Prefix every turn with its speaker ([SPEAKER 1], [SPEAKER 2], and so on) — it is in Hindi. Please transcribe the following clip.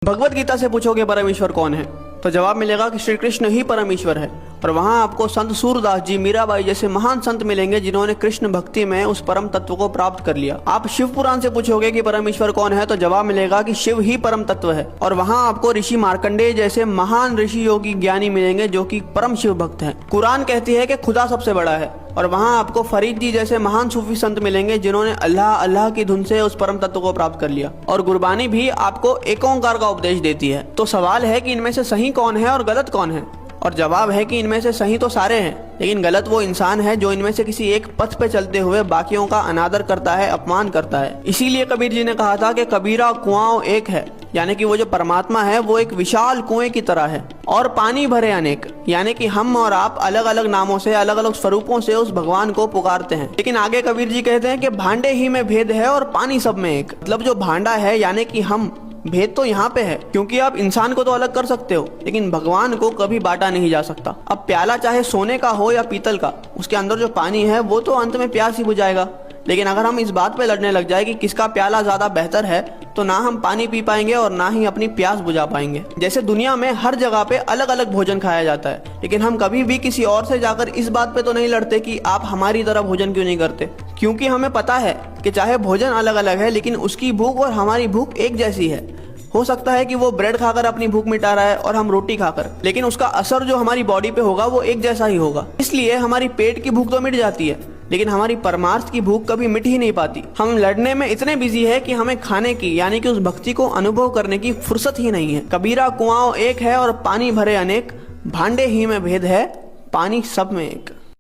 [SPEAKER 1] भगवत गीता से पूछोगे परमेश्वर कौन है, तो जवाब मिलेगा कि श्री कृष्ण ही परमेश्वर है। और वहाँ आपको संत सूरदास जी, मीराबाई जैसे महान संत मिलेंगे जिन्होंने कृष्ण भक्ति में उस परम तत्व को प्राप्त कर लिया। आप शिव पुराण से पूछोगे कि परमेश्वर कौन है, तो जवाब मिलेगा कि शिव ही परम तत्व है। और वहाँ आपको ऋषि मार्कंडेय जैसे महान ऋषि योगी ज्ञानी मिलेंगे जो कि परम शिव भक्त हैं। कुरान कहती है कि खुदा सबसे बड़ा है। और वहाँ आपको फरीद जी जैसे महान सूफी संत मिलेंगे जिन्होंने अल्लाह अल्लाह की धुन से उस परम तत्व को प्राप्त कर लिया। और गुरबानी भी आपको एक ओंकार का उपदेश देती है। तो सवाल है कि इनमें से सही कौन है और गलत कौन है, और जवाब है कि इनमें से सही तो सारे हैं, लेकिन गलत वो इंसान है जो इनमें से किसी एक पथ पे चलते हुए बाकियों का अनादर करता है, अपमान करता है। इसीलिए कबीर जी ने कहा था कि कबीरा कुआं एक है, यानी कि वो जो परमात्मा है वो एक विशाल कुएं की तरह है और पानी भरे अनेक, यानी कि हम और आप अलग अलग नामों से, अलग अलग स्वरूपों से उस भगवान को पुकारते हैं। लेकिन आगे कबीर जी कहते हैं कि भांडे ही में भेद है और पानी सब में एक। मतलब जो भांडा है यानी कि हम, भेद तो यहाँ पे है, क्योंकि आप इंसान को तो अलग कर सकते हो लेकिन भगवान को कभी बांटा नहीं जा सकता। अब प्याला चाहे सोने का हो या पीतल का, उसके अंदर जो पानी है वो तो अंत में प्यास ही बुझाएगा। लेकिन अगर हम इस बात पे लड़ने लग जाए कि किसका प्याला ज्यादा बेहतर है, तो ना हम पानी पी पाएंगे और ना ही अपनी प्यास बुझा पाएंगे। जैसे दुनिया में हर जगह पे अलग अलग भोजन खाया जाता है, लेकिन हम कभी भी किसी और से जाकर इस बात पे तो नहीं लड़ते कि आप हमारी तरह भोजन क्यों नहीं करते, क्योंकि हमें पता है कि चाहे भोजन अलग अलग है लेकिन उसकी भूख और हमारी भूख एक जैसी है। हो सकता है कि वो ब्रेड खाकर अपनी भूख मिटा रहा है और हम रोटी खाकर, लेकिन उसका असर जो हमारी बॉडी पे होगा वो एक जैसा ही होगा। इसलिए हमारी पेट की भूख तो मिट जाती है लेकिन हमारी परमार्थ की भूख कभी मिट ही नहीं पाती। हम लड़ने में इतने बिजी है कि हमें खाने की, यानी कि उस भक्ति को अनुभव करने की फुर्सत ही नहीं है। कबीरा कुआं एक है और पानी भरे अनेक, भांडे ही में भेद है, पानी सब में एक।